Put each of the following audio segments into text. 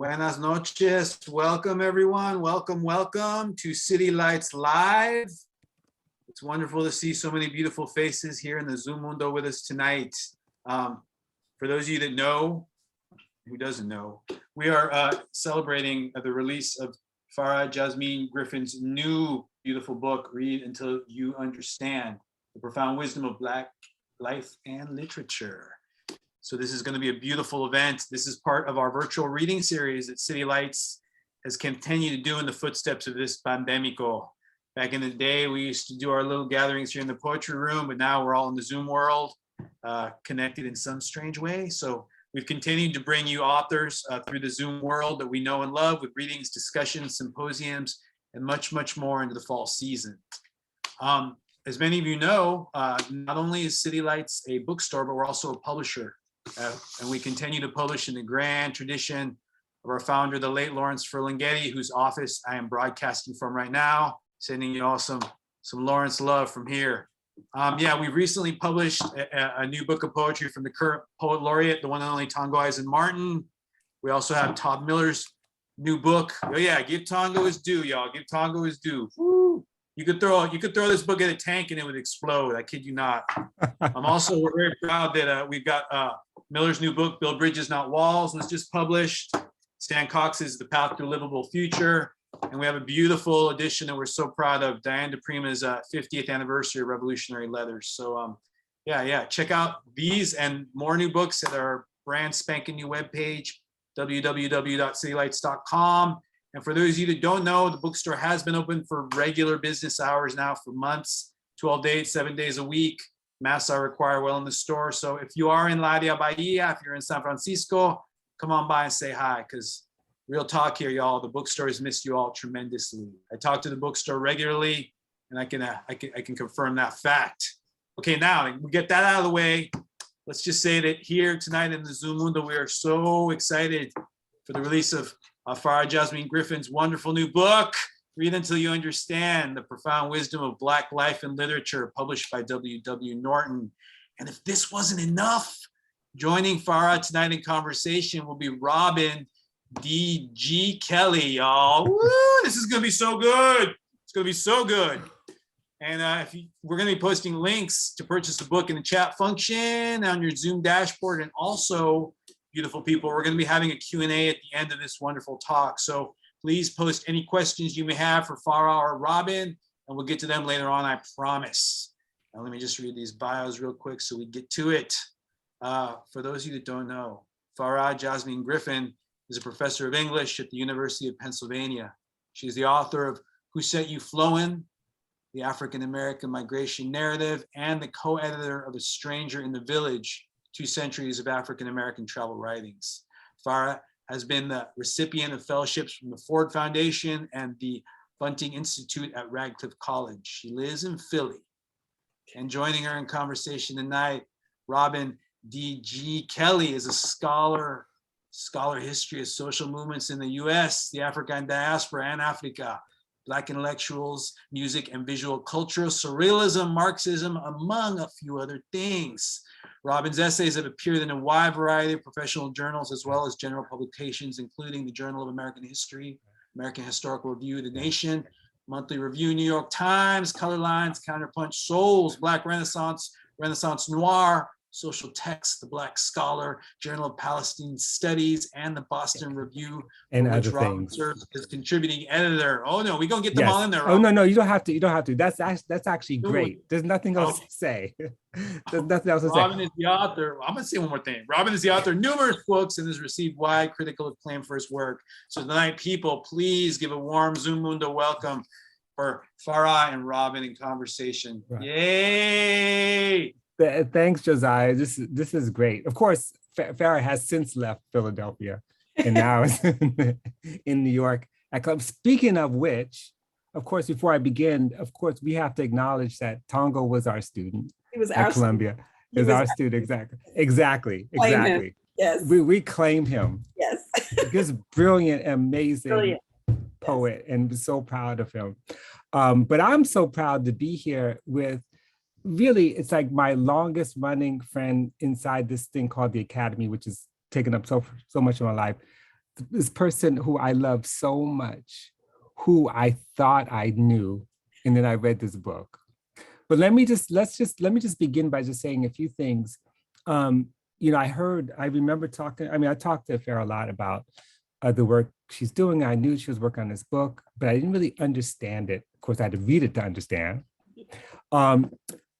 Buenas noches. Welcome, everyone. Welcome to City Lights Live. It's wonderful to see so many beautiful faces here in the Zoom window with us tonight. For those of you that know, who doesn't know, we are celebrating the release of Farah Jasmine Griffin's new beautiful book, Read Until You Understand, The Profound Wisdom of Black Life and Literature. So this is going to be a beautiful event. This is part of our virtual reading series that City Lights has continued to do in the footsteps of this pandemico. Back in the day, we used to do our little gatherings here in the poetry room, but now we're all in the Zoom world, connected in some strange way. So we've continued to bring you authors through the Zoom world that we know and love with readings, discussions, symposiums, and much, much more into the fall season. As many of you know, not only is City Lights a bookstore, but we're also a publisher. And we continue to publish in the grand tradition of our founder, the late Lawrence Ferlinghetti, whose office I am broadcasting from right now, sending you all some Lawrence love from here. Yeah, we recently published a new book of poetry from the current poet laureate, the one and only Tongo Eisen Martin. We also have Todd Miller's new book. Oh yeah, give Tongo his due, y'all. Give Tongo his due. Woo. You could throw this book in a tank and it would explode. I kid you not. We're very proud that we've got Miller's new book, Build Bridges, Not Walls, was just published. Stan Cox's The Path to a Livable Future. And we have a beautiful edition that we're so proud of, Diane DePrima's 50th anniversary of Revolutionary Letters. So yeah, check out these and more new books at our brand spanking new webpage, www.citylights.com. And for those of you that don't know, the bookstore has been open for regular business hours now for months, 12 days, 7 days a week. Masks are required well in the store. So if you are in La Bahia, if you're in San Francisco, come on by and say hi, because real talk here, y'all, the bookstore has missed you all tremendously. I talk to the bookstore regularly, and I can confirm that fact. Okay, now we get that out of the way. Let's just say that here tonight in the Zoom window, we are so excited for the release of Farah Jasmine Griffin's wonderful new book, Read Until You Understand, The Profound Wisdom of Black Life and Literature, published by W.W. Norton. And if this wasn't enough, joining Farah tonight in conversation will be Robin D.G. Kelley, y'all. Woo, this is gonna be so good. It's gonna be so good. And we're gonna be posting links to purchase the book in the chat function on your Zoom dashboard. And also, beautiful people, we're gonna be having a Q&A at the end of this wonderful talk. So please post any questions you may have for Farah or Robin, and we'll get to them later on, I promise. Now let me just read these bios real quick so we get to it. For those of you that don't know, Farah Jasmine Griffin is a professor of English at the University of Pennsylvania. She's the author of Who Set You Flowin, The African-American Migration Narrative, and the co-editor of A Stranger in the Village, 2 Centuries of African-American Travel Writings. Farah has been the recipient of fellowships from the Ford Foundation and the Bunting Institute at Radcliffe College. She lives in Philly. And joining her in conversation tonight, Robin D.G. Kelley is a scholar history of social movements in the US, the African diaspora and Africa, Black intellectuals, music and visual culture, Surrealism, Marxism, among a few other things. Robin's essays have appeared in a wide variety of professional journals as well as general publications, including the Journal of American History, American Historical Review, The Nation, Monthly Review, New York Times, Color Lines, Counterpunch, Souls, Black Renaissance, Renaissance Noir, Social Text, The Black Scholar, Journal of Palestine Studies, and the Boston Review, and which other Robin things. serves as contributing editor. Oh no, we're gonna get them all in there. Robin. Oh no, you don't have to. You don't have to. That's actually great. There's nothing else to say. There's nothing else to say. Robin is the author. I'm gonna say one more thing. Robin is the author of numerous books and has received wide critical acclaim for his work. So tonight, people, please give a warm Zoom Mundo welcome for Farah and Robin in conversation. Right. Yay! Thanks, Josiah. This is great. Of course, Farah has since left Philadelphia and now is in New York at Club. Speaking of which, of course, before I begin, of course, we have to acknowledge that Tongo was our student. He was at Columbia. He was our student, exactly. Yes. We claim him. Yes. This brilliant, amazing poet, and so proud of him. But I'm so proud to be here with, really, it's like my longest running friend inside this thing called the Academy, which has taken up so much of my life. this person who I love so much, who I thought I knew, and then I read this book. But let me just begin by just saying a few things. I remember talking, I talked to Farah a lot about the work she's doing. I knew she was working on this book, but I didn't really understand it. Of course, I had to read it to understand.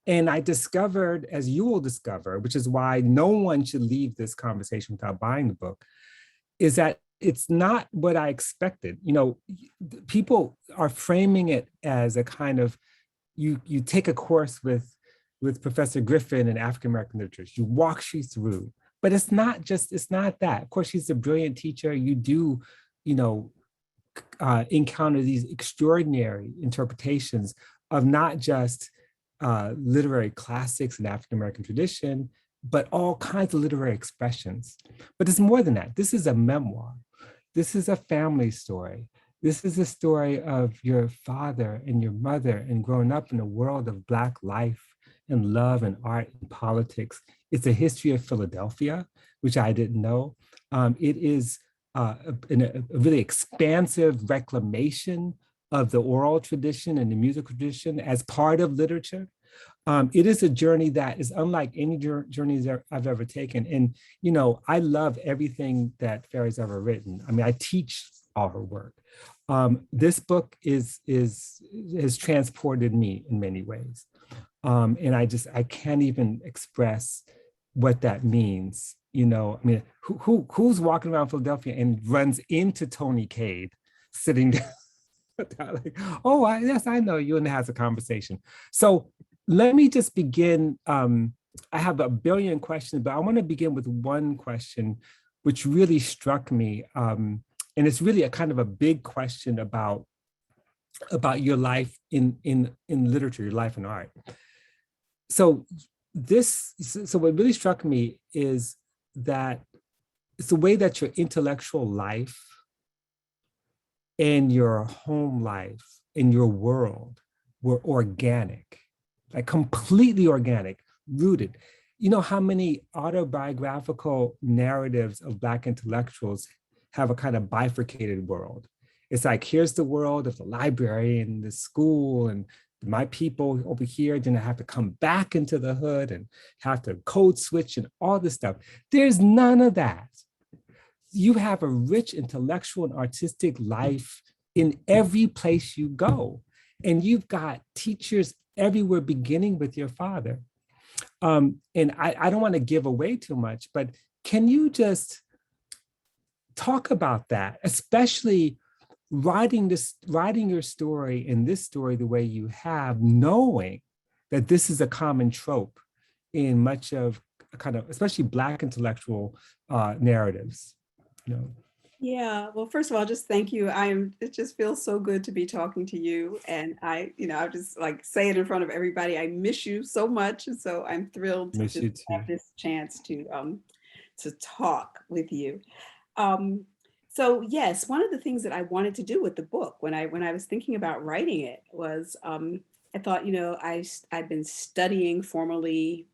And I discovered, as you will discover, which is why no one should leave this conversation without buying the book, is that it's not what I expected. People are framing it as a kind of, you take a course with Professor Griffin in African-American literature, you walk she through, but it's not that. Of course, she's a brilliant teacher. You do, encounter these extraordinary interpretations of not just literary classics in African-American tradition, but all kinds of literary expressions. But it's more than that. This is a memoir. This is a family story. This is a story of your father and your mother and growing up in a world of Black life and love and art and politics. It's a history of Philadelphia, which I didn't know. It is a really expansive reclamation of the oral tradition and the musical tradition as part of literature. It is a journey that is unlike any journeys I've ever taken. And, I love everything that Farah's ever written. I teach all her work. This book has transported me in many ways. And I can't even express what that means. Who's walking around Philadelphia and runs into Tony Cade sitting down? Like, oh, yes, I know you, and has a conversation. So let me just begin. I have a billion questions, but I want to begin with one question, which really struck me. And it's really a kind of a big question about your life in literature, your life in art. So what really struck me is that it's the way that your intellectual life and your home life and your world were organic, like completely organic, rooted. You know how many autobiographical narratives of Black intellectuals have a kind of bifurcated world? It's like, here's the world of the library and the school and my people over here, then I have to come back into the hood and have to code switch and all this stuff. There's none of that. You have a rich intellectual and artistic life in every place you go. And you've got teachers everywhere, beginning with your father. And I don't want to give away too much, but can you just talk about that, especially writing your story and this story the way you have, knowing that this is a common trope in much of kind of, especially Black intellectual narratives. Yeah, well, first of all, just thank you. It just feels so good to be talking to you. And I just like say it in front of everybody. I miss you so much. And so I'm thrilled to have this chance to talk with you. So yes, one of the things that I wanted to do with the book when I was thinking about writing it was, I thought, I've been studying formally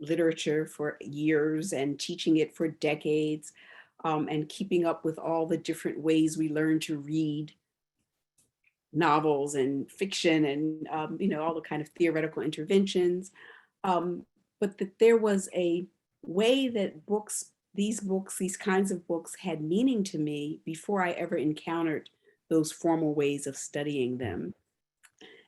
literature for years and teaching it for decades. And keeping up with all the different ways we learn to read novels and fiction and, all the kind of theoretical interventions. But that there was a way that these kinds of books had meaning to me before I ever encountered those formal ways of studying them.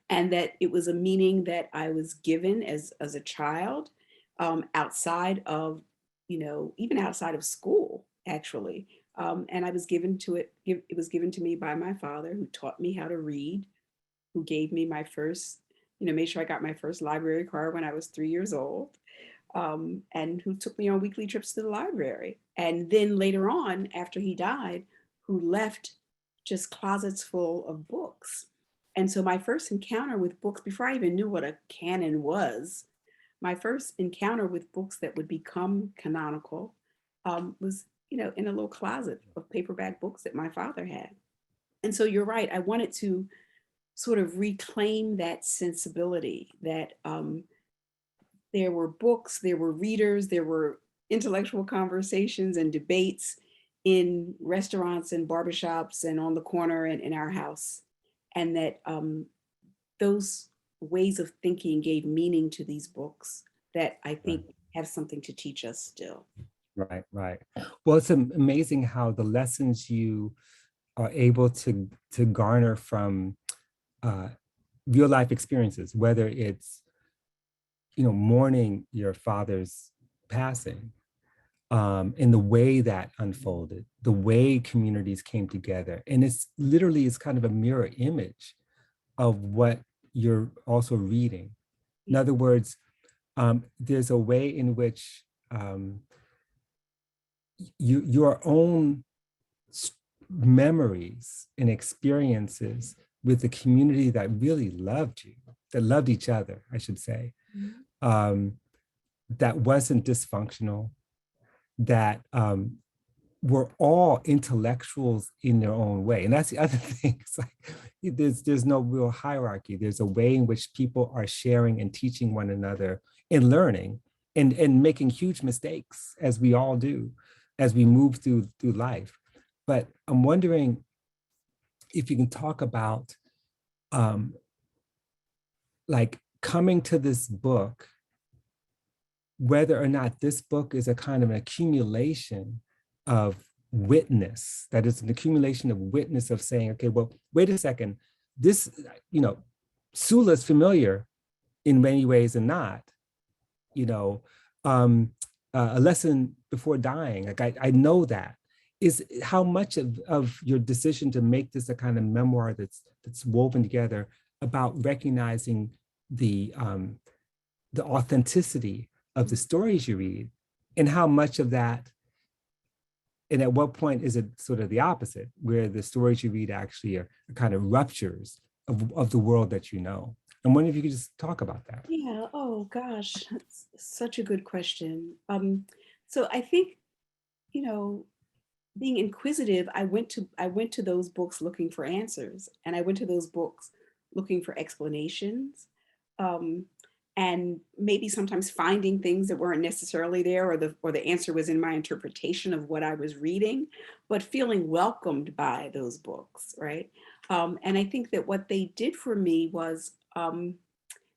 And that it was a meaning that I was given as a child, outside of, even outside of school, actually. And I was it was given to me by my father, who taught me how to read, who gave me my first, made sure I got my first library card when I was 3 years old, and who took me on weekly trips to the library. And then later on, after he died, who left just closets full of books. And so my first encounter with books, before I even knew what a canon was, my first encounter with books that would become canonical was, in a little closet of paperback books that my father had. And so you're right, I wanted to sort of reclaim that sensibility that there were books, there were readers, there were intellectual conversations and debates in restaurants and barbershops and on the corner and in our house. And that those ways of thinking gave meaning to these books that I think have something to teach us still. Right, right. Well, it's amazing how the lessons you are able to garner from real life experiences, whether it's, you know, mourning your father's passing, in the way that unfolded, the way communities came together. And it's literally, it's kind of a mirror image of what you're also reading. In other words, there's a way in which your own memories and experiences with the community that really loved you, that loved each other, I should say, that wasn't dysfunctional, that were all intellectuals in their own way. And that's the other thing. It's like, there's no real hierarchy. There's a way in which people are sharing and teaching one another and learning and making huge mistakes, as we all do, as we move through life. But I'm wondering if you can talk about like coming to this book, whether or not this book is a kind of an accumulation of witness, that is an accumulation of witness of saying, okay, well, wait a second, this, you know, Sula is familiar in many ways and not, you know, a lesson before dying, like I know that. Is how much of your decision to make this a kind of memoir that's woven together about recognizing the authenticity of the stories you read, and how much of that, and at what point is it sort of the opposite, where the stories you read actually are kind of ruptures of the world that you know? I'm wondering if you could just talk about that. Yeah, oh gosh, that's such a good question. So I think, you know, being inquisitive, I went to those books looking for answers, and I went to those books looking for explanations, and maybe sometimes finding things that weren't necessarily there, or the answer was in my interpretation of what I was reading, but feeling welcomed by those books, right? And I think that what they did for me was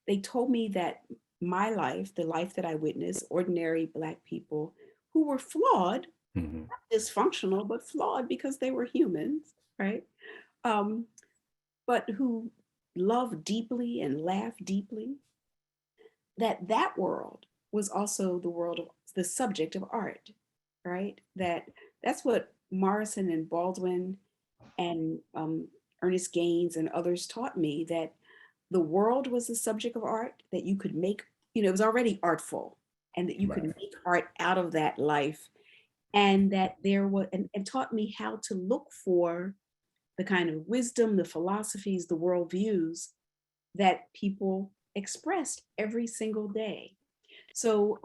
they told me that my life, the life that I witnessed, ordinary Black people who were flawed, Mm-hmm. not dysfunctional, but flawed because they were humans, right? But who loved deeply and laughed deeply, that world was also the world of the subject of art, right? That's what Morrison and Baldwin and Ernest Gaines and others taught me, that the world was the subject of art, that you could make, you know, it was already artful, and that you could make art out of that life. And that there was, and taught me how to look for the kind of wisdom, the philosophies, the worldviews that people expressed every single day. So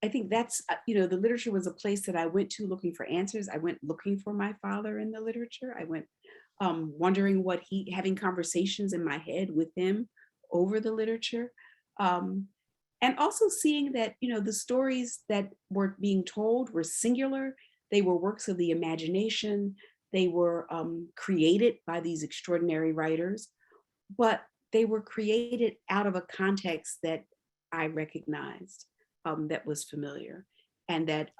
I think that's, you know, the literature was a place that I went to looking for answers. I went looking for my father in the literature. I went wondering having conversations in my head with him over the literature. And also seeing that, you know, the stories that were being told were singular. They were works of the imagination. They were created by these extraordinary writers, but they were created out of a context that I recognized, that was familiar, and that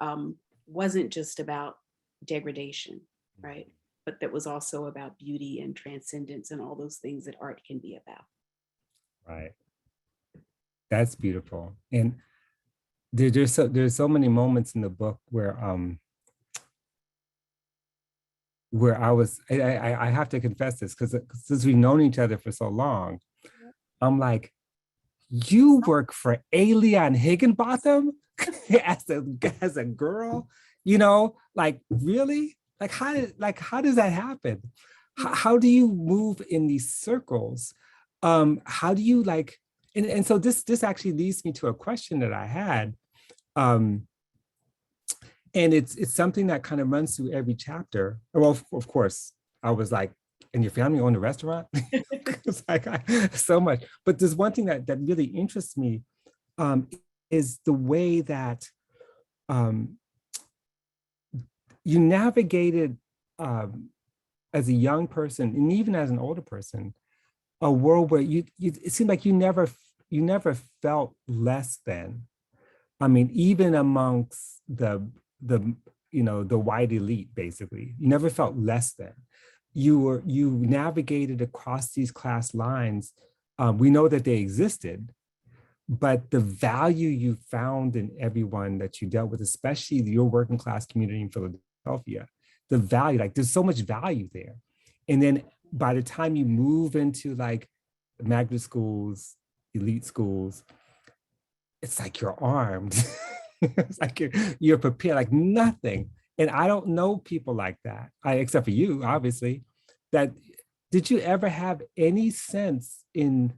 wasn't just about degradation, right? But that was also about beauty and transcendence and all those things that art can be about. Right. That's beautiful. And there's so many moments in the book where I have to confess this, because since we've known each other for so long, I'm like, you work for Alien Higginbotham as a girl, you know, like really? Like how does that happen? How do you move in these circles? How do you like, and so this actually leads me to a question that I had. And it's something that kind of runs through every chapter. Well, of course, I was like, and your family owned a restaurant? It's like so much. But there's one thing that really interests me, is the way that you navigated as a young person and even as an older person, a world where it seemed like you never felt less than. I mean, even amongst the white elite, basically, you never felt less than. You navigated across these class lines. We know that they existed, but the value you found in everyone that you dealt with, especially your working class community in Philadelphia, the value, like there's so much value there. And then by the time you move into like magnet schools, elite schools, it's like you're armed. It's like you're prepared, like nothing. And I don't know people like that, except for you, obviously. Did you ever have any sense in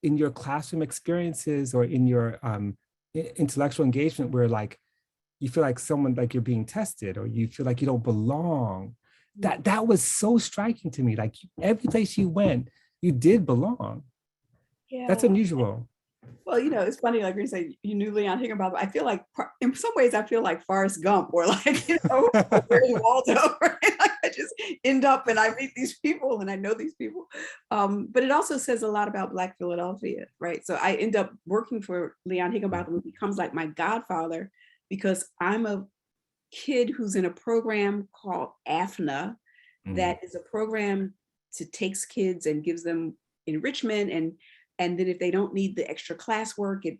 your classroom experiences or in your intellectual engagement where like you feel like someone, like you're being tested, or you feel like you don't belong? That was so striking to me. Like every place you went, you did belong. Yeah. That's unusual. Well, it's funny, like you say, you knew Leon Higginbotham. I feel like, in some ways, I feel like Forrest Gump, or like, Waldo, right? Like I just end up and I meet these people and I know these people. But it also says a lot about Black Philadelphia, right? So I end up working for Leon Higginbotham, who becomes like my godfather, because I'm a kid who's in a program called AFNA, that is a program to takes kids and gives them enrichment, and then if they don't need the extra classwork, it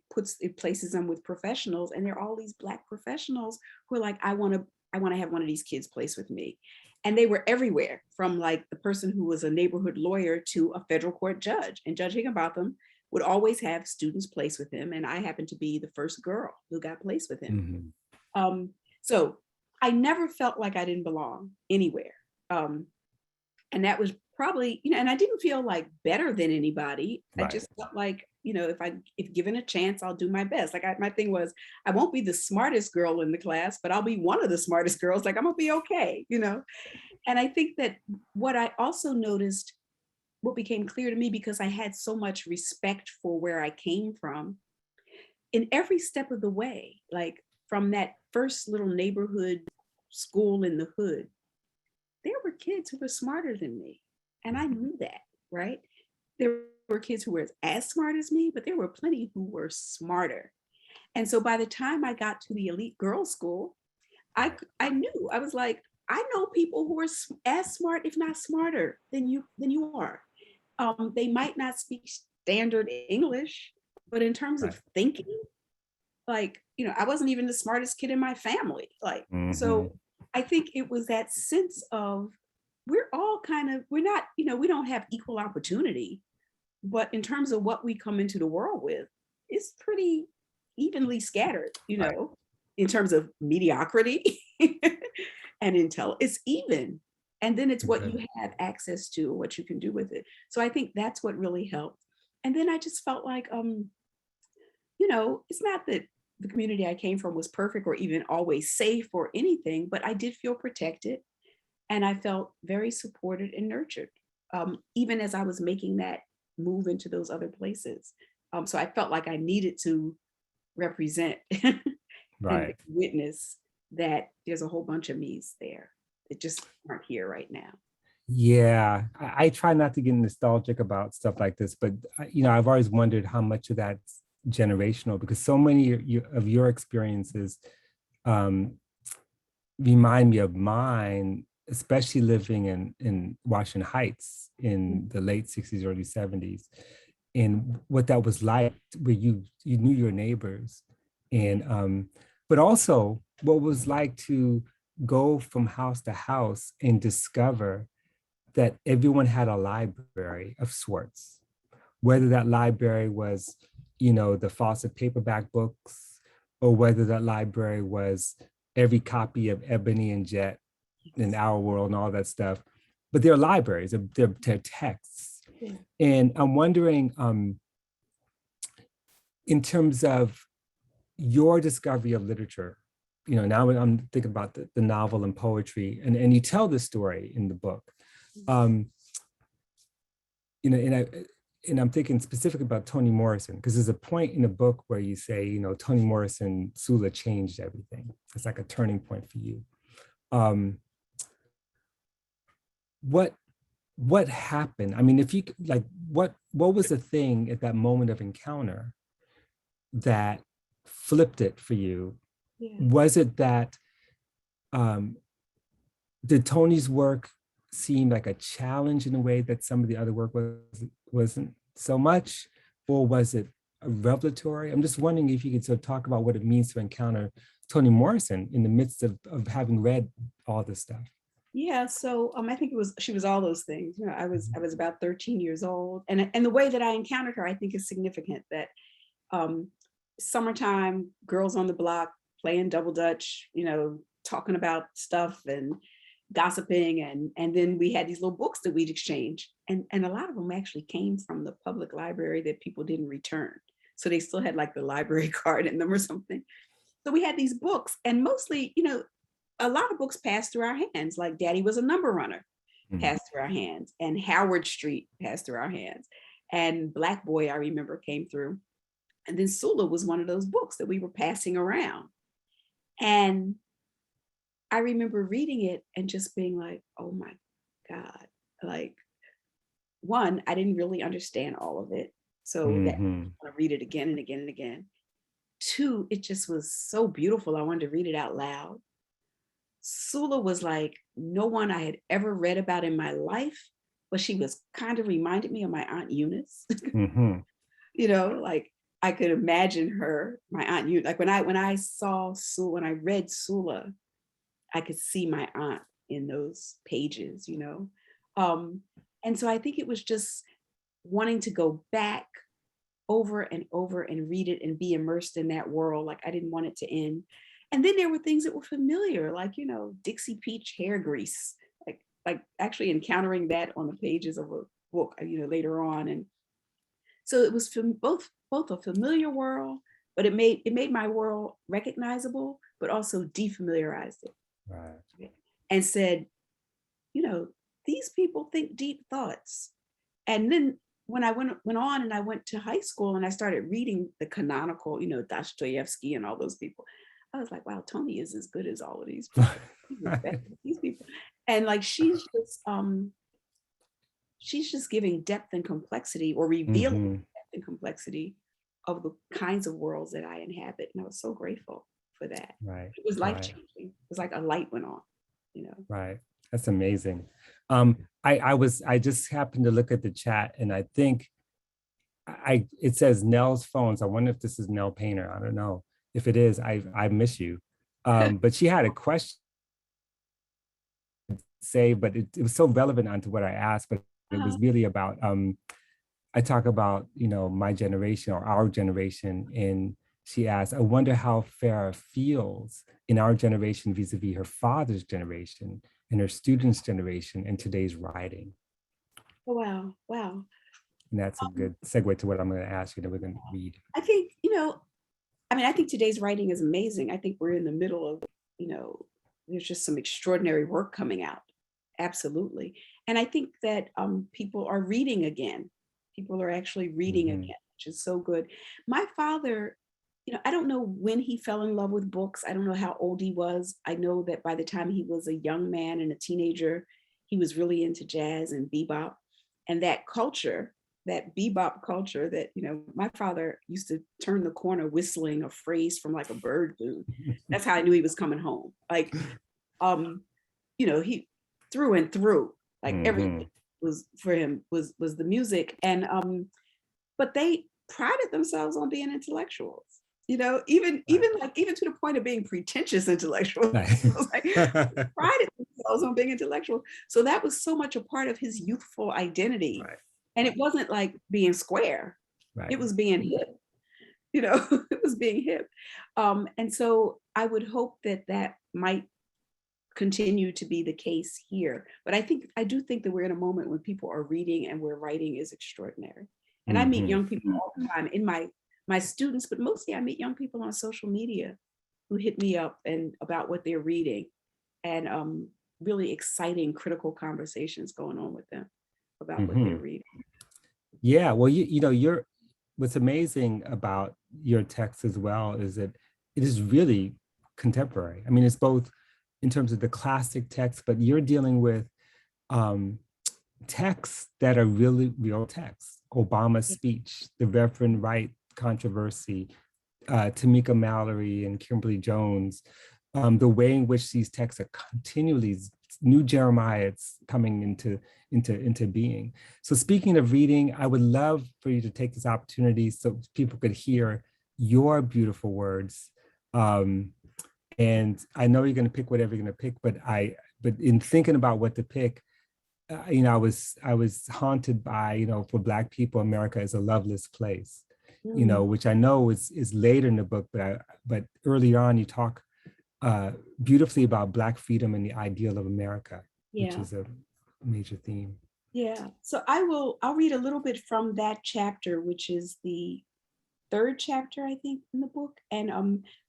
places them with professionals. And there are all these Black professionals who are like, I want to have one of these kids placed with me. And they were everywhere, from like the person who was a neighborhood lawyer to a federal court judge. And Judge Higginbotham would always have students placed with him. And I happened to be the first girl who got placed with him. So I never felt like I didn't belong anywhere. And that was probably, and I didn't feel like better than anybody. Right. I just felt like, if given a chance, I'll do my best. Like my thing was, I won't be the smartest girl in the class, but I'll be one of the smartest girls. Like I'm gonna be okay, And I think that what I also noticed, what became clear to me, because I had so much respect for where I came from, in every step of the way, like from that first little neighborhood school in the hood, there were kids who were smarter than me. And I knew that, right? There were kids who were as smart as me, but there were plenty who were smarter. And so by the time I got to the elite girls' school, I knew, I was like, I know people who are as smart, if not smarter than you are. They might not speak standard English, but in terms of thinking, like, I wasn't even the smartest kid in my family. Like, so I think it was that sense of, we're all we're not, we don't have equal opportunity, but in terms of what we come into the world with, it's pretty evenly scattered, in terms of mediocrity and intel, it's even. And then it's what you have access to, what you can do with it. So I think that's what really helped. And then I just felt like, it's not that the community I came from was perfect or even always safe or anything, but I did feel protected. And I felt very supported and nurtured, even as I was making that move into those other places. So I felt like I needed to represent and witness that there's a whole bunch of me's there that just aren't here right now. Yeah, I try not to get nostalgic about stuff like this, but I've always wondered how much of that's generational, because so many of your experiences remind me of mine, especially living in Washington Heights in the late 60s, early 70s, and what that was like, where you knew your neighbors, and but also what it was like to go from house to house and discover that everyone had a library of sorts, whether that library was, the Fawcett paperback books, or whether that library was every copy of Ebony and Jet and Our World and all that stuff. But they're libraries, they're texts. Yeah. And I'm wondering, in terms of your discovery of literature, now I'm thinking about the novel and poetry, and you tell this story in the book. And I'm thinking specifically about Toni Morrison, because there's a point in the book where you say, Toni Morrison, Sula changed everything. It's like a turning point for you. what happened? I mean, if you like, what was the thing at that moment of encounter that flipped it for you? Yeah. Was it that did Tony's work seem like a challenge in a way that some of the other work wasn't so much, or was it a revelatory? I'm just wondering if you could sort of talk about what it means to encounter Toni Morrison in the midst of having read all this stuff. Yeah, so I think she was all those things. You know, I was about 13 years old, and the way that I encountered her, I think, is significant. That summertime, girls on the block playing double dutch, you know, talking about stuff and gossiping, and then we had these little books that we'd exchange, and a lot of them actually came from the public library that people didn't return, so they still had like the library card in them or something. So we had these books, and mostly, you know, a lot of books passed through our hands, like Daddy Was a Number Runner passed through our hands, and Howard Street passed through our hands, and Black Boy, I remember, came through, and then Sula was one of those books that we were passing around. And I remember reading it and just being like, oh my God, like, one, I didn't really understand all of it, so that I want to read it again and again and again. Two, it just was so beautiful, I wanted to read it out loud. Sula was like no one I had ever read about in my life, but she was kind of reminded me of my Aunt Eunice. You know, like I could imagine her, my Aunt Eunice. Like when I saw Sula, when I read Sula, I could see my aunt in those pages, you know. And so I think it was just wanting to go back over and over and read it and be immersed in that world. Like I didn't want it to end. And then there were things that were familiar, like, you know, Dixie Peach hair grease, like actually encountering that on the pages of a book, you know, later on. And so it was from both a familiar world, but it made my world recognizable, but also defamiliarized it. Right. And said, you know, these people think deep thoughts. And then when I went on and I went to high school and I started reading the canonical, you know, Dostoevsky and all those people, I was like, wow, Toni is as good as all of these people. These people. And like she's just giving depth and complexity, or revealing depth and complexity of the kinds of worlds that I inhabit. And I was so grateful for that. Right. It was life-changing. It was like a light went on, you know. Right. That's amazing. I just happened to look at the chat, and I think it says Nell's phones. I wonder if this is Nell Painter. I don't know. If it is, I miss you. But she had a question to say, but it was so relevant onto what I asked, but it was really about, I talk about, you know, my generation or our generation, and she asked, I wonder how Farah feels in our generation vis-a-vis her father's generation and her students' generation and today's writing. Oh, wow. And that's a good segue to what I'm going to ask you that we're going to read. I think, you know, I think today's writing is amazing. I think we're in the middle of, you know, there's just some extraordinary work coming out. Absolutely. And I think that people are reading again. People are actually reading again, which is so good. My father, you know, I don't know when he fell in love with books. I don't know how old he was. I know that by the time he was a young man and a teenager, he was really into jazz and bebop. And that culture, that bebop culture that, you know, my father used to turn the corner whistling a phrase from like a bird tune. That's how I knew he was coming home. Like, you know, he through and through, like everything was for him was the music. And, but they prided themselves on being intellectuals, you know, even to the point of being pretentious intellectuals. Like, prided themselves on being intellectual. So that was so much a part of his youthful identity. Right. And it wasn't like being square. Right. It was being hip, you know, it was being hip. And so I would hope that might continue to be the case here. But I do think that we're in a moment when people are reading and where writing is extraordinary. And I meet young people all the time in my students, but mostly I meet young people on social media who hit me up and about what they're reading, and really exciting critical conversations going on with them about what they're reading. Yeah, well, you know, what's amazing about your text as well is that it is really contemporary. I mean, it's both in terms of the classic text, but you're dealing with texts that are really real texts. Obama's speech, the Reverend Wright controversy, Tamika Mallory and Kimberly Jones, the way in which these texts are continually new Jeremiahs coming into being. So speaking of reading, I would love for you to take this opportunity so people could hear your beautiful words. And I know you're going to pick whatever you're going to pick, but in thinking about what to pick, you know, I was haunted by, you know, for Black people, America is a loveless place, you know, which I know is later in the book, but early on you talk beautifully about Black freedom and the ideal of America, which is a major theme. Yeah, so I'll read a little bit from that chapter, which is the third chapter, I think, in the book, and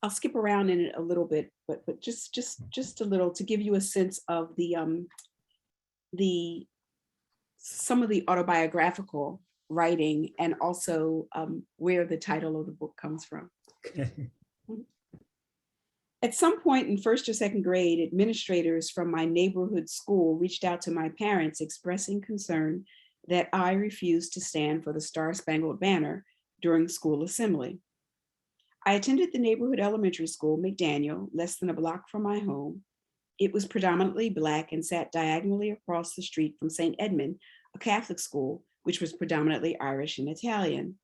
I'll skip around in it a little bit, but just a little to give you a sense of some of the autobiographical writing and also where the title of the book comes from. At some point in first or second grade, administrators from my neighborhood school reached out to my parents expressing concern that I refused to stand for the Star-Spangled Banner during school assembly. I attended the neighborhood elementary school, McDaniel, less than a block from my home. It was predominantly Black and sat diagonally across the street from St. Edmund, a Catholic school, which was predominantly Irish and Italian.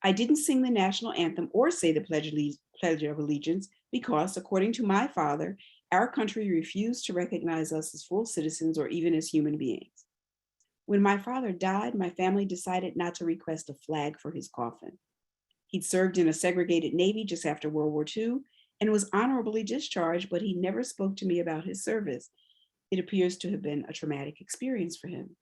I didn't sing the national anthem or say the Pledge of Allegiance because, according to my father, our country refused to recognize us as full citizens or even as human beings. When my father died, my family decided not to request a flag for his coffin. He'd served in a segregated Navy just after World War II and was honorably discharged, but he never spoke to me about his service. It appears to have been a traumatic experience for him.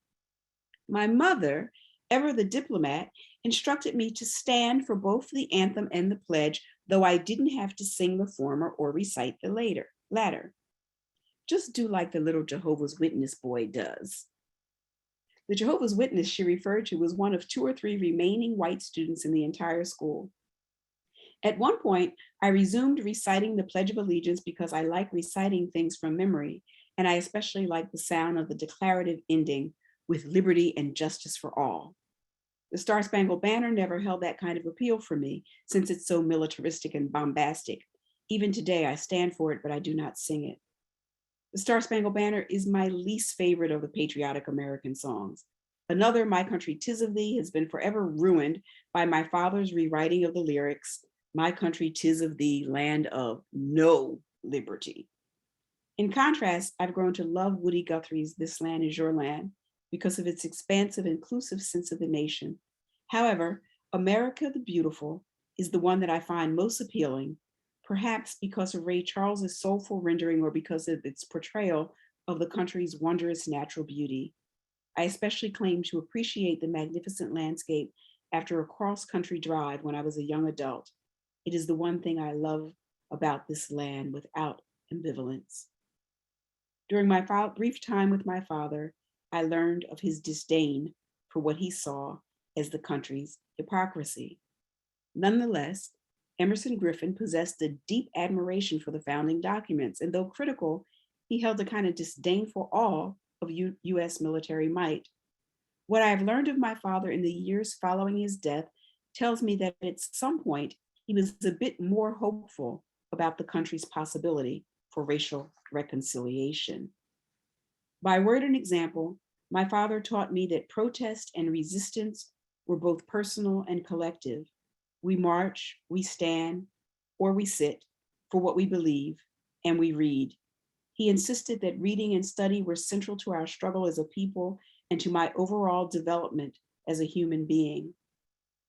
My mother, ever the diplomat, instructed me to stand for both the anthem and the pledge, though I didn't have to sing the former or recite the latter. Just do like the little Jehovah's Witness boy does. The Jehovah's Witness she referred to was one of 2 or 3 remaining white students in the entire school. At one point, I resumed reciting the Pledge of Allegiance because I like reciting things from memory, and I especially like the sound of the declarative ending, with liberty and justice for all. The Star-Spangled Banner never held that kind of appeal for me, since it's so militaristic and bombastic. Even today, I stand for it, but I do not sing it. The Star-Spangled Banner is my least favorite of the patriotic American songs. Another, My Country 'Tis of Thee, has been forever ruined by my father's rewriting of the lyrics, My country 'tis of thee, land of no liberty. In contrast, I've grown to love Woody Guthrie's This Land Is Your Land because of its expansive, inclusive sense of the nation. However, America the Beautiful is the one that I find most appealing, perhaps because of Ray Charles's soulful rendering or because of its portrayal of the country's wondrous natural beauty. I especially claim to appreciate the magnificent landscape after a cross-country drive when I was a young adult. It is the one thing I love about this land without ambivalence. During my brief time with my father, I learned of his disdain for what he saw as the country's hypocrisy. Nonetheless, Emerson Griffin possessed a deep admiration for the founding documents, and though critical, he held a kind of disdainful awe of US military might. What I've learned of my father in the years following his death tells me that at some point, he was a bit more hopeful about the country's possibility for racial reconciliation. By word and example, my father taught me that protest and resistance were both personal and collective. We march, we stand, or we sit for what we believe, and we read. He insisted that reading and study were central to our struggle as a people and to my overall development as a human being.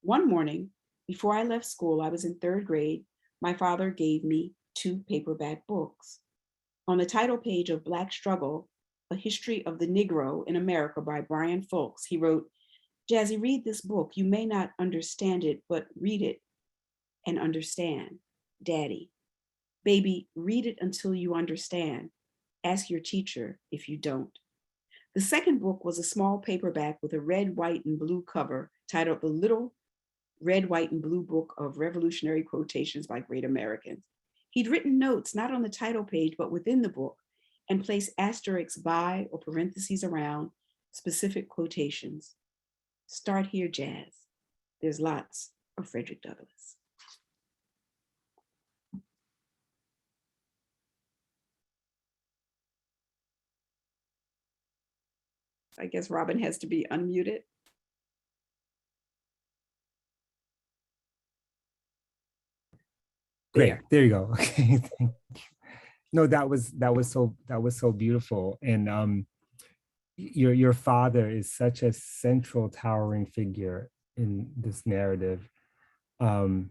One morning, before I left school, I was in 3rd grade, my father gave me 2 paperback books. On the title page of Black Struggle, A History of the Negro in America by Brian Fulks, he wrote, "Jazzy, read this book. You may not understand it, but read it and understand. Daddy, baby, read it until you understand. Ask your teacher if you don't." The second book was a small paperback with a red, white, and blue cover titled The Little Red, White, and Blue Book of Revolutionary Quotations by Great Americans. He'd written notes not on the title page, but within the book, and place asterisks by or parentheses around specific quotations. Start here, Jazz. There's lots of Frederick Douglass. I guess Robin has to be unmuted. Great, there you go. Okay, thank you. No, that was so beautiful. And your father is such a central, towering figure in this narrative. And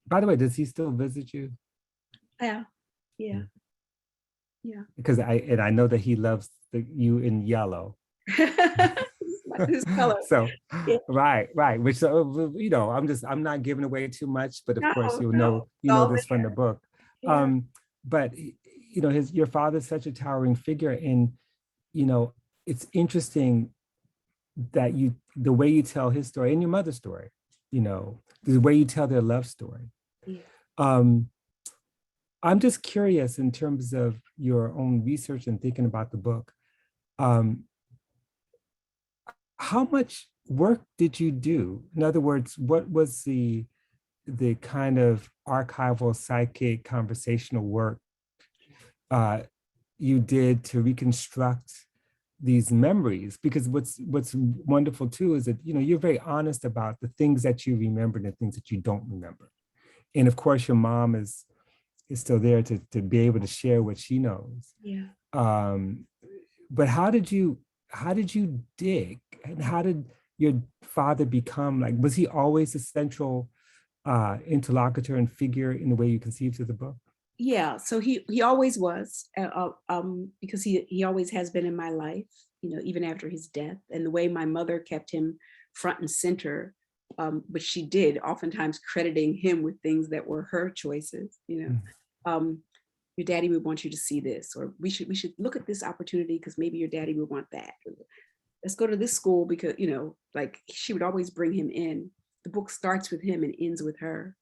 by the way, does he still visit you? Yeah. Because I know that he loves you in yellow. His color. So Yeah. right. Which I'm not giving away too much, but of course you know this from the book. Yeah. But your father's such a towering figure, and it's interesting that the way you tell his story and your mother's story, the way you tell their love story. Yeah. I'm just curious in terms of your own research and thinking about the book. How much work did you do? In other words, what was the kind of archival, psychic, conversational work you did to reconstruct these memories? Because what's wonderful too is that you're very honest about the things that you remember and the things that you don't remember. And of course, your mom is still there to be able to share what she knows. Yeah. But how did you dig, and how did your father become, like, was he always a central interlocutor and figure in the way you conceived of the book? Yeah, so he always was, because he always has been in my life, even after his death. And the way my mother kept him front and center, which she did, oftentimes crediting him with things that were her choices. Your daddy would want you to see this, or we should look at this opportunity because maybe your daddy would want that. Let's go to this school because, like, she would always bring him in. The book starts with him and ends with her.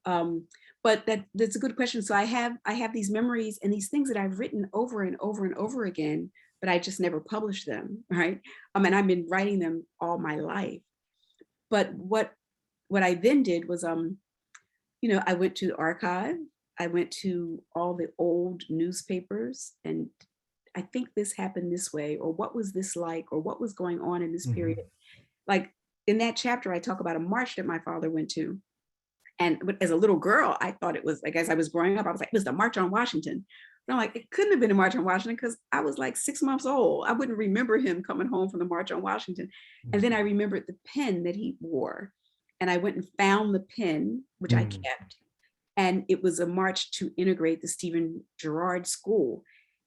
But that's a good question. So I have these memories and these things that I've written over and over and over again, but I just never published them, right? And I've been writing them all my life. But what I then did was, I went to the archive. I went to all the old newspapers, and I think this happened this way, or what was this like, or what was going on in this period. Like in that chapter, I talk about a march that my father went to. And as a little girl, I thought it was, like, as I was growing up, I was like, it was the March on Washington. And I'm like, it couldn't have been a March on Washington because I was like 6 months old. I wouldn't remember him coming home from the March on Washington. And then I remembered the pen that he wore. And I went and found the pen, which I kept. And it was a march to integrate the Stephen Girard School.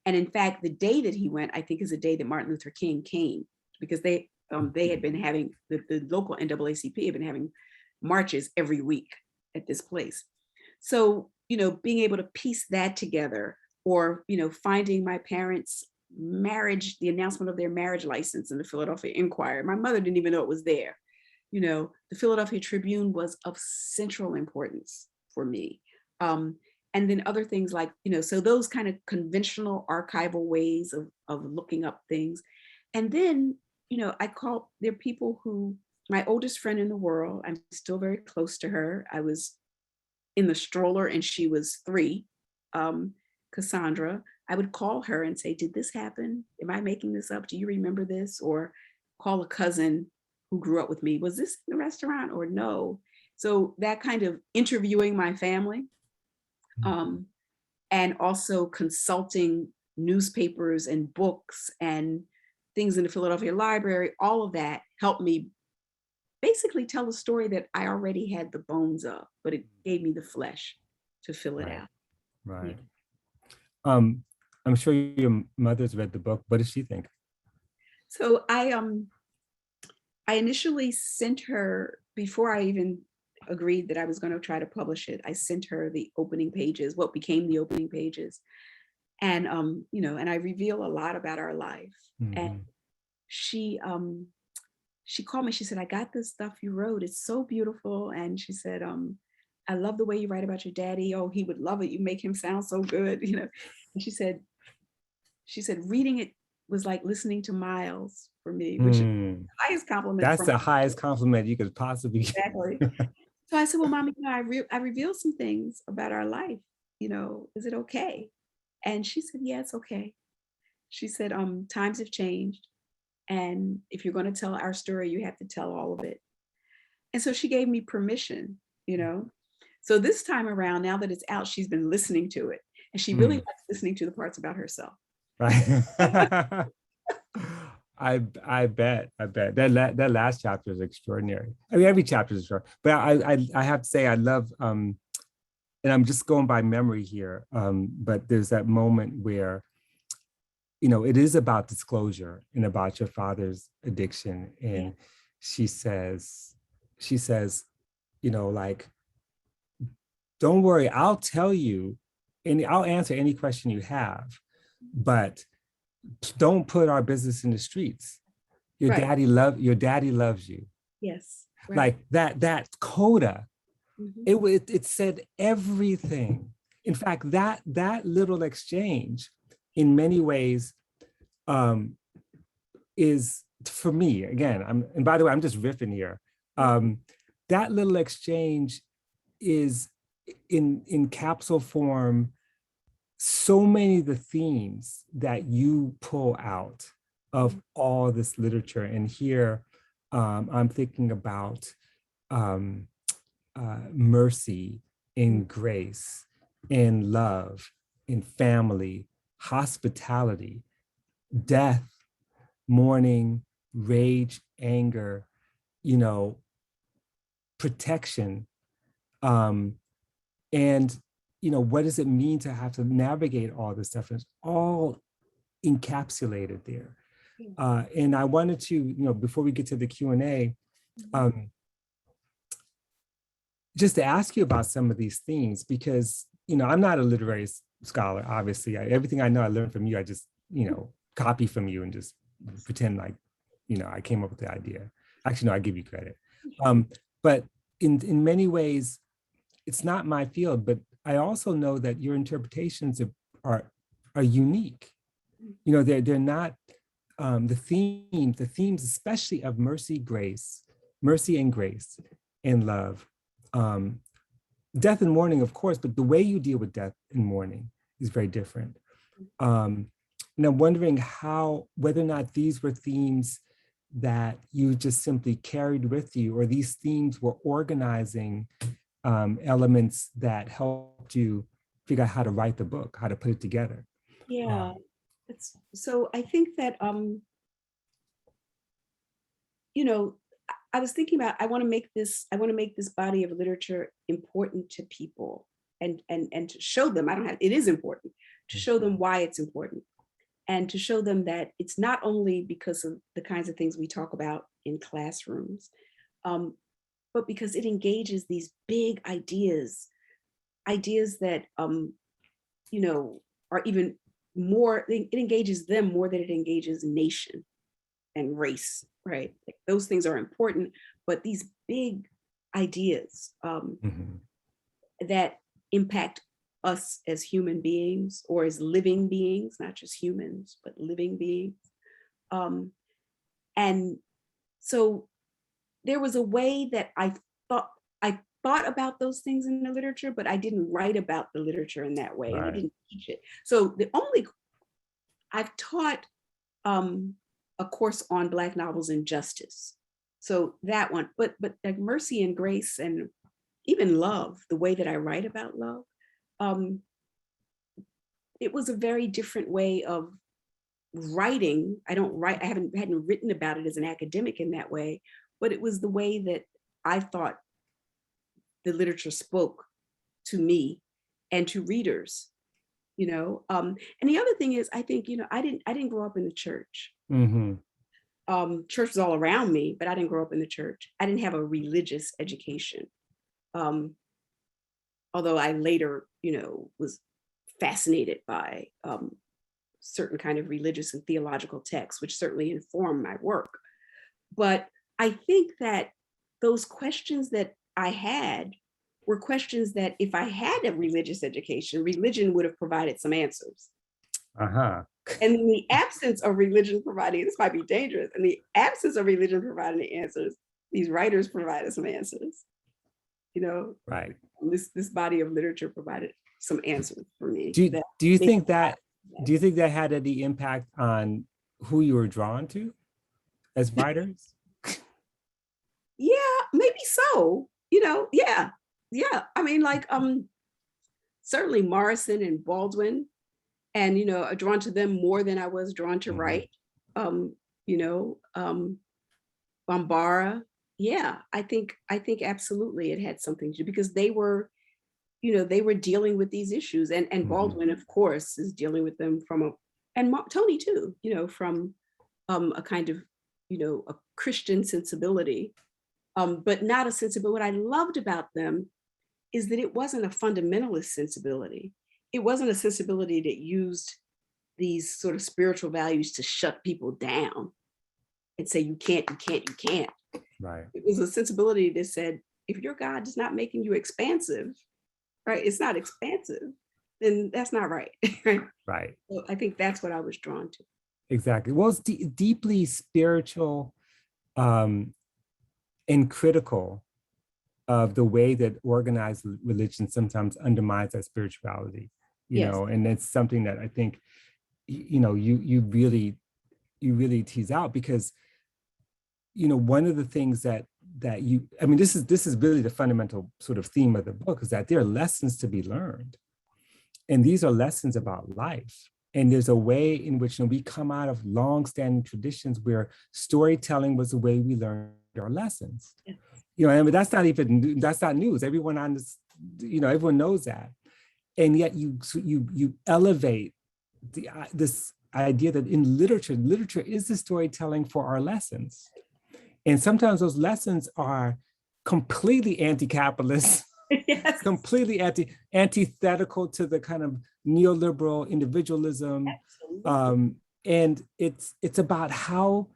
And in fact, the day that he went, I think, is the day that Martin Luther King came, because they had been having, the local NAACP had been having marches every week at this place. So, being able to piece that together, or, finding my parents' marriage, the announcement of their marriage license in the Philadelphia Inquirer. My mother didn't even know it was there. The Philadelphia Tribune was of central importance for me. And then other things like, so those kind of conventional archival ways of looking up things. And then, there are people who, my oldest friend in the world, I'm still very close to her. I was in the stroller and she was 3, Cassandra. I would call her and say, did this happen? Am I making this up? Do you remember this? Or call a cousin who grew up with me. Was this in the restaurant or no? So that kind of interviewing my family, and also consulting newspapers and books and things in the Philadelphia Library, all of that helped me basically tell a story that I already had the bones of, but it gave me the flesh to fill it out. Right. Yeah. I'm sure your mother's read the book. What does she think? So I initially sent her, before I even agreed that I was going to try to publish it, I sent her the opening pages, what became the opening pages. And, and I reveal a lot about our life. And she called me, she said, I got this stuff you wrote. It's so beautiful. And she said, I love the way you write about your daddy. Oh, he would love it. You make him sound so good, And she said, reading it was like listening to Miles for me, which is the highest compliment. That's the highest compliment you could possibly get. Exactly. So I said, well, Mommy, I revealed some things about our life. Is it okay? And she said, yeah, it's okay. She said, times have changed. And if you're going to tell our story, you have to tell all of it. And so she gave me permission, So this time around, now that it's out, she's been listening to it. And she really likes listening to the parts about herself. Right. I bet that last chapter is extraordinary. I mean, every chapter is extraordinary. But I have to say, I love, and I'm just going by memory here, but there's that moment where, it is about disclosure and about your father's addiction. And she says, like, don't worry, I'll tell you, and I'll answer any question you have, but don't put our business in the streets. Your daddy loves you. Yes. Right. Like that coda, it said everything. In fact, that little exchange in many ways is, for me, again, and by the way, I'm just riffing here. That little exchange is in capsule form so many of the themes that you pull out of all this literature. And here I'm thinking about mercy, in grace, in love, in family, hospitality, death, mourning, rage, anger, protection, and what does it mean to have to navigate all this stuff? It's all encapsulated there. And I wanted to, before we get to the Q&A, just to ask you about some of these things, because, I'm not a literary scholar, obviously. Everything I know, I learned from you. I just, copy from you and just pretend like, I came up with the idea. Actually, no, I give you credit. But in many ways, it's not my field, but I also know that your interpretations are unique. They're not the themes, especially of mercy and grace and love. Death and mourning, of course, but the way you deal with death and mourning is very different. And I'm wondering whether or not these were themes that you just simply carried with you, or these themes were organizing elements that helped you figure out how to write the book, how to put it together. Yeah. So I think that, I was thinking about, I want to make this body of literature important to people and to show them, it is important, to show them why it's important, and to show them that it's not only because of the kinds of things we talk about in classrooms, but because it engages these big ideas that, are even more, it engages them more than it engages nation and race, right? Like, those things are important, but these big ideas that impact us as human beings, or as living beings, not just humans, but living beings. And so there was a way that I thought about those things in the literature, but I didn't write about the literature in that way. Right. And I didn't teach it. So I've taught a course on Black novels and justice. So that one, but like mercy and grace and even love, the way that I write about love, it was a very different way of writing. I hadn't written about it as an academic in that way, but it was the way that I thought the literature spoke to me and to readers, And the other thing is, I think, I didn't grow up in the church. Church was all around me, but I didn't grow up in the church. I didn't have a religious education. Although I later, was fascinated by certain kind of religious and theological texts, which certainly informed my work. But I think that those questions that I had were questions that, if I had a religious education, religion would have provided some answers. Uh-huh. And in the absence of religion providing, this might be dangerous, in the absence of religion providing the answers, these writers provided some answers. You know, Right. this body of literature provided some answers for me. Do you think that had any impact on who you were drawn to as writers? Yeah, maybe so. You know, yeah. I mean, like certainly Morrison and Baldwin, and you know, drawn to them more than I was drawn to Wright. You know, Bambara. Yeah, I think absolutely it had something to do, because they were, you know, they were dealing with these issues, and Baldwin, of course, is dealing with them from Tony too, you know, from a kind of, you know, a Christian sensibility, but not a sensibility. What I loved about them is that it wasn't a fundamentalist sensibility. It wasn't a sensibility that used these sort of spiritual values to shut people down and say, you can't. Right. It was a sensibility that said, if your God is not making you expansive, right? It's not expansive, then that's not right. Right. Right. So I think that's what I was drawn to. Exactly. Well, it's deeply spiritual and critical of the way that organized religion sometimes undermines that spirituality, you know, and it's something that I think, you know, you really tease out, because, you know, one of the things that you, I mean, this is really the fundamental sort of theme of the book, is that there are lessons to be learned. And these are lessons about life. And there's a way in which, you know, we come out of long-standing traditions where storytelling was the way we learned our lessons. Yeah. You know, I mean, that's not news. Everyone on this, you know, everyone knows that. And yet you elevate this idea that in literature is the storytelling for our lessons. And sometimes those lessons are completely anti-capitalist, yes. Completely antithetical to the kind of neoliberal individualism. And it's about how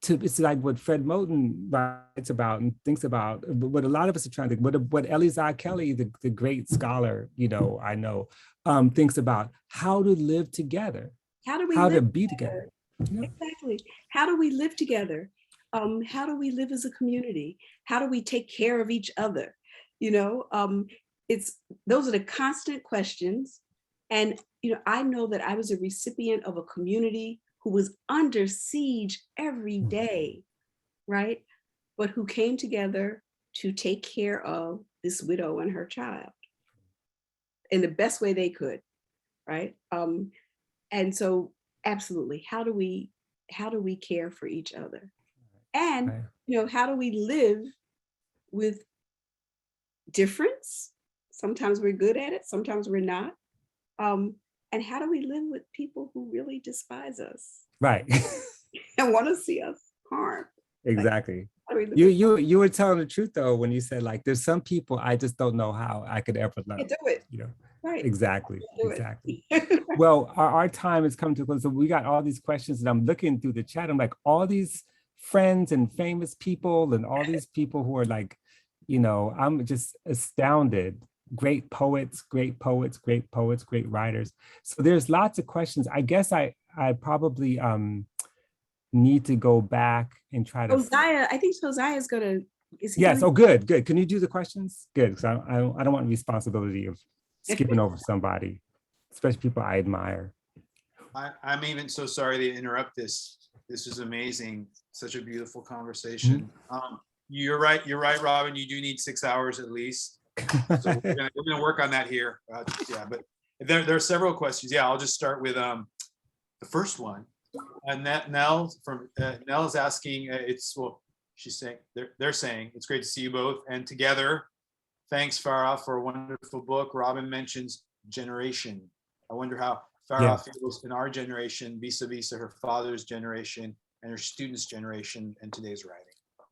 to, it's like what Fred Moten writes about and thinks about, what a lot of us are trying to, what Elizabeth Kelley, the great scholar, you know, I know, thinks about how to live together. How to be together. You know? Exactly. How do we live together? How do we live as a community? How do we take care of each other? You know, those are the constant questions. And, you know, I know that I was a recipient of a community who was under siege every day, right? But who came together to take care of this widow and her child in the best way they could, right? And so absolutely, how do we care for each other? And, you know, how do we live with difference? Sometimes we're good at it, sometimes we're not. And how do we live with people who really despise us? Right. And want to see us harmed? Exactly. Like, you were telling the truth though when you said, like, there's some people I just don't know how I could ever love. You do it. You know. Right. Exactly. Well, our time has come to a close. So we got all these questions, and I'm looking through the chat. I'm like, all these friends and famous people, and all these people who are like, you know, I'm just astounded. Great poets, great writers. So there's lots of questions. I guess I probably need to go back and try to. Hosea, I think Hosea is gonna. Yes. Oh, good. Can you do the questions? Good, because I don't want the responsibility of skipping over somebody, especially people I admire. I'm even so sorry to interrupt this. This is amazing. Such a beautiful conversation. You're right, Robin. You do need 6 hours at least. So we're gonna work on that here. Yeah, but there are several questions. Yeah, I'll just start with the first one. And Nell is asking. She's saying they're saying it's great to see you both and together. Thanks, Farah, for a wonderful book. Robin mentions generation. I wonder how Farah feels in our generation vis-a-vis her father's generation and her students' generation and today's writing.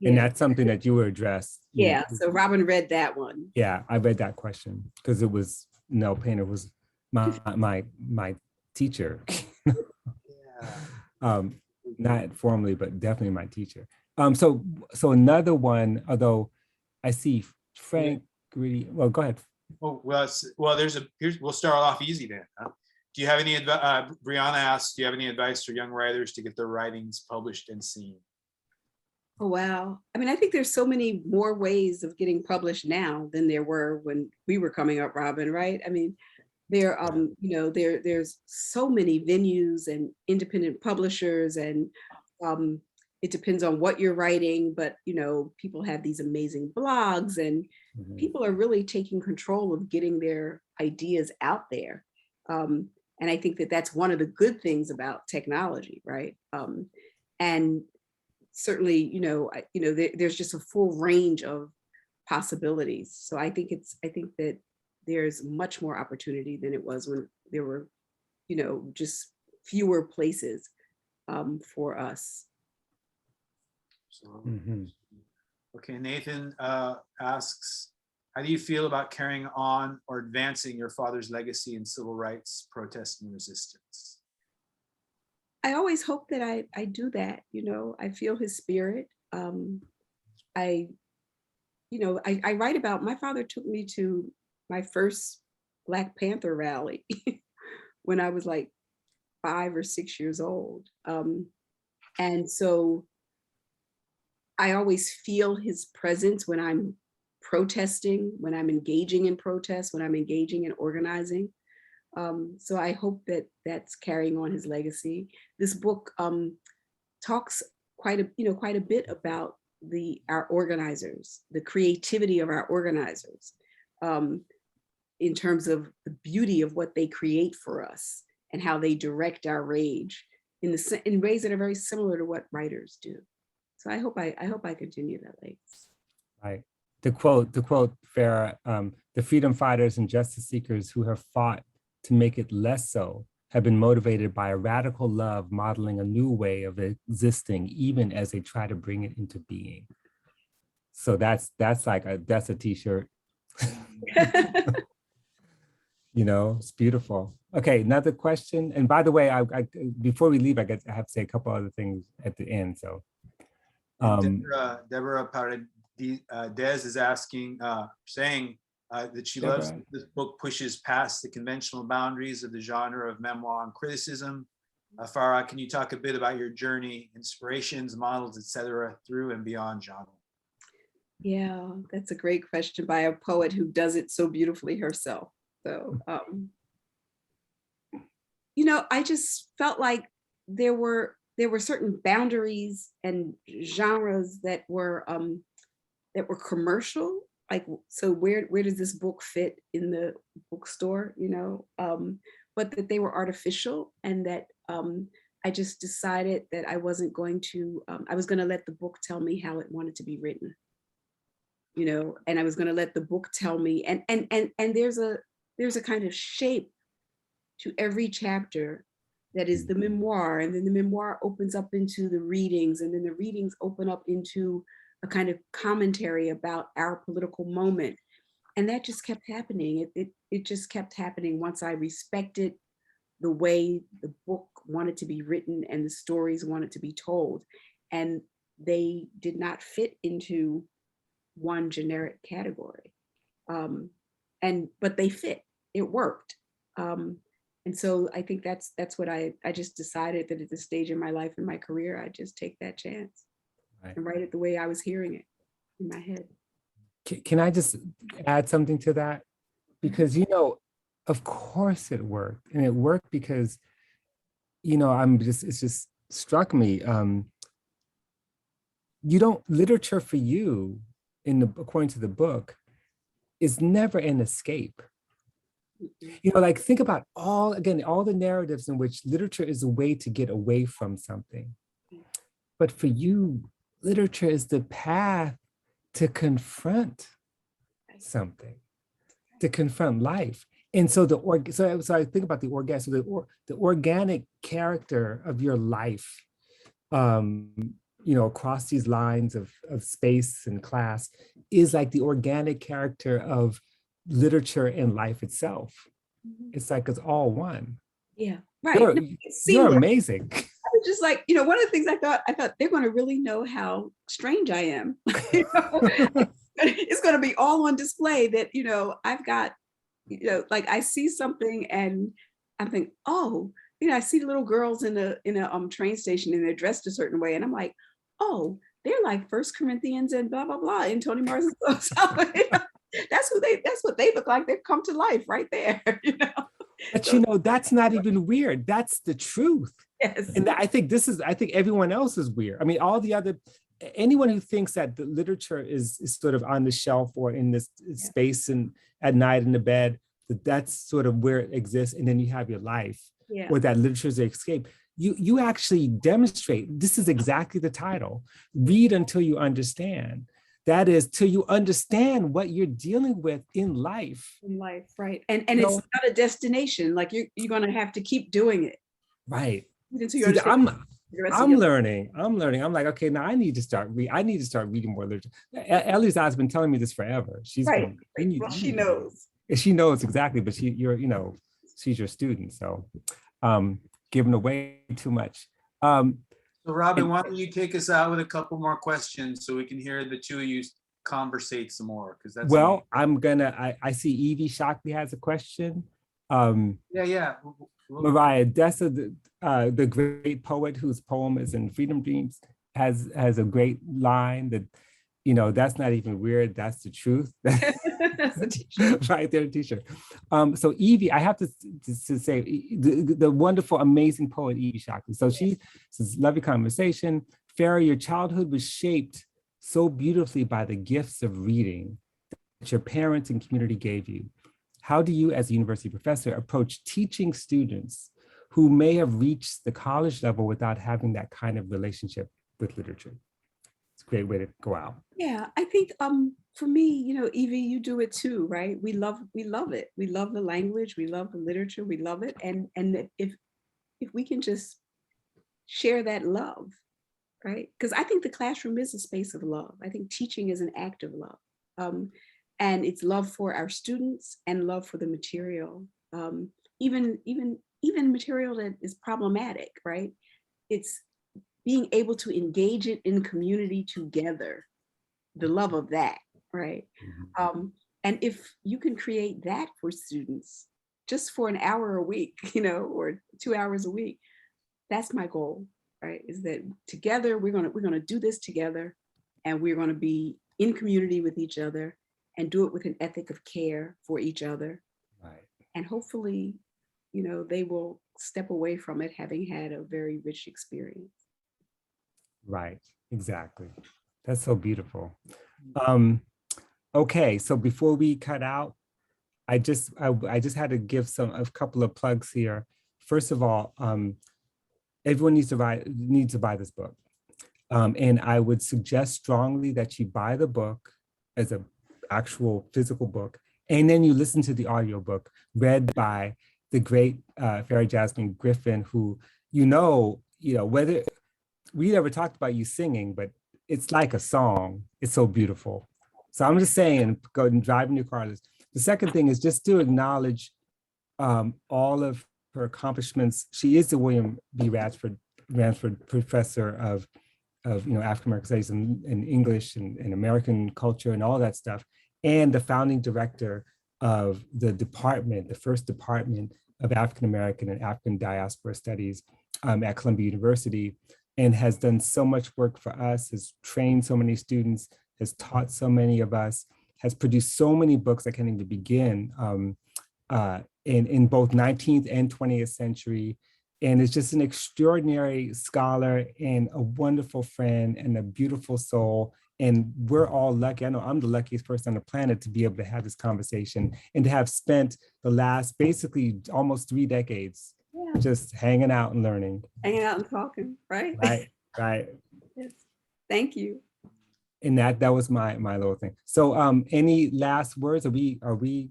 And that's something that you were addressed. Yeah, so Robin read that one. Yeah, I read that question because it was, Nell Painter was my teacher. Not formally, but definitely my teacher. So another one, although I see Frank Greedy. Well, go ahead. Oh, well, we'll start off easy then. Do you have any advice? Brianna asks, do you have any advice for young writers to get their writings published and seen? Oh, wow. I mean, I think there's so many more ways of getting published now than there were when we were coming up, Robin, right? I mean, there's so many venues and independent publishers, and it depends on what you're writing, but people have these amazing blogs, and people are really taking control of getting their ideas out there. And I think that that's one of the good things about technology, right? And certainly, there's just a full range of possibilities. So I think that there's much more opportunity than it was when there were, just fewer places for us. So, okay, Nathan asks, how do you feel about carrying on or advancing your father's legacy in civil rights, protest, and resistance? I always hope that I do that. I feel his spirit. I write about, my father took me to my first Black Panther rally when I was like 5 or 6 years old. And so I always feel his presence when I'm protesting, when I'm engaging in protest, when I'm engaging in organizing. So I hope that that's carrying on his legacy. This book talks quite a bit about our organizers, the creativity of our organizers, in terms of the beauty of what they create for us and how they direct our rage in ways that are very similar to what writers do. So I hope I continue that legacy. Right. The quote, Farah, the freedom fighters and justice seekers who have fought to make it less so have been motivated by a radical love modeling a new way of existing, even as they try to bring it into being. So that's a t-shirt. It's beautiful. Okay, another question. And by the way, I before we leave, I have to say a couple other things at the end. So Deborah Paredes is asking, saying that she loves that this book pushes past the conventional boundaries of the genre of memoir and criticism. Farah, can you talk a bit about your journey, inspirations, models, etc., through and beyond genre? Yeah, that's a great question by a poet who does it so beautifully herself. So, I just felt like there were certain boundaries and genres that were commercial. Like, so where does this book fit in the bookstore? But that they were artificial, and that I just decided that I wasn't going to. I was going to let the book tell me how it wanted to be written. And I was going to let the book tell me. And there's a kind of shape to every chapter that is the memoir, and then the memoir opens up into the readings, and then the readings open up into a kind of commentary about our political moment. And that just kept happening. It just kept happening once I respected the way the book wanted to be written and the stories wanted to be told. And they did not fit into one generic category. But they fit, it worked. And so I think that's what I just decided that at this stage in my life and my career, I just take that chance and write it the way I was hearing it in my head. Can I just add something to that? Because, of course it worked. And it worked because, it's just struck me. Literature for you, according to the book, is never an escape. Think about all the narratives in which literature is a way to get away from something. But for you, literature is the path to confront something, to confront life. And so so I think about the organic character of your life, across these lines of space and class, is like the organic character of literature and life itself. It's like it's all one. Yeah, right. You're amazing. I was just like, one of the things I thought they're going to really know how strange I am. It's going to be all on display that, I've got, like I see something and I think, oh, you know, I see little girls in a train station and they're dressed a certain way. And I'm like, oh, they're like First Corinthians and blah, blah, blah. And Toni Morrison's that's what they look like. They've come to life right there, you know. But you know, that's not even weird. That's the truth. Yes. And I think everyone else is weird. I mean, anyone who thinks that the literature is sort of on the shelf or in this space and at night in the bed, that's sort of where it exists. And then you have your life, or that literature is an escape. You actually demonstrate, this is exactly the title, read until you understand. That is, till you understand what you're dealing with in life. In life, right. And it's not a destination. Like you're going to have to keep doing it. Right. Until you understand. I'm learning. I'm like, okay, now I need to start reading more literature. Ellie's has been telling me this forever. She's right. Well, she knows. She knows exactly, but she's your student. So giving away too much. So Robin, why don't you take us out with a couple more questions so we can hear the two of you conversate some more? Because that's I see Evie Shockley has a question. Yeah. Mariah Dessa, the great poet whose poem is in Freedom Dreams, has a great line that, you know, that's not even weird, that's the truth. That's a t-shirt. Right there, t-shirt. So Evie, I have to say, the wonderful, amazing poet Evie Shockley. So she says, lovely conversation. Farah, your childhood was shaped so beautifully by the gifts of reading that your parents and community gave you. How do you, as a university professor, approach teaching students who may have reached the college level without having that kind of relationship with literature? It's a great way to go out. Yeah, I think for me, you know, Evie, you do it too, right? We love it. We love the language, we love the literature, we love it. And if we can just share that love, right? Because I think the classroom is a space of love. I think teaching is an act of love. And it's love for our students and love for the material, even material that is problematic, right? It's being able to engage it in community together, the love of that, right? And if you can create that for students, just for an hour a week, you know, or 2 hours a week, that's my goal, right? Is that together we're gonna do this together, and we're gonna be in community with each other, and do it with an ethic of care for each other. Right. And hopefully, you know, they will step away from it having had a very rich experience. Right, exactly. That's so beautiful. Okay, so before we cut out, I just had to give a couple of plugs here. First of all, everyone needs to buy this book. And I would suggest strongly that you buy the book as an actual physical book, and then you listen to the audiobook read by the great Farah Jasmine Griffin, who, whether we never talked about you singing, but it's like a song. It's so beautiful. So I'm just saying, go and drive in your car. The second thing is just to acknowledge all of her accomplishments. She is the William B. Ransford Professor of African American Studies and English and American culture and all that stuff, and the founding director of the first department of African American and African Diaspora Studies at Columbia University, and has done so much work for us, has trained so many students, has taught so many of us, has produced so many books I can't even begin in both 19th and 20th century. And is just an extraordinary scholar and a wonderful friend and a beautiful soul. And we're all lucky. I know I'm the luckiest person on the planet to be able to have this conversation and to have spent the last basically almost 3 decades just hanging out and learning. Hanging out and talking, right? Right. Yes. Thank you. And that was my little thing. So any last words? Are we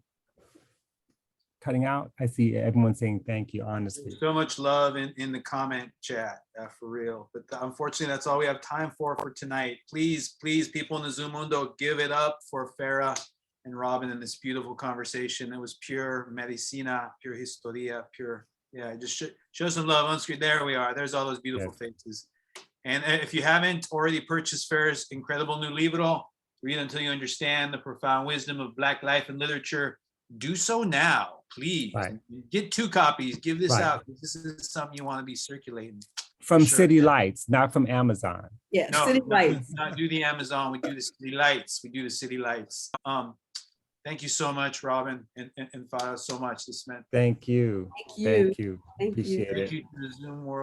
cutting out? I see everyone saying thank you, honestly. There's so much love in the comment chat, for real. But unfortunately, that's all we have time for tonight. Please, people in the Zoom window, give it up for Farah and Robin in this beautiful conversation. It was pure medicina, pure historia, pure, just show some love on screen. There we are. There's all those beautiful faces. And if you haven't already purchased Farah's incredible new libro, Read Until You Understand the Profound Wisdom of Black Life and Literature, do so now. please Right. get 2 copies. Give this Right. out. This is something you want to be circulating. From Sure. City Lights, not from Amazon. Yeah, No, City no, Lights. not do the Amazon. We do the City Lights. We do the City Lights. Thank you so much, Robin and Farah, so much. This meant Thank you. Thank you. Thank you. Thank you. Appreciate it. thank you to the Zoom world.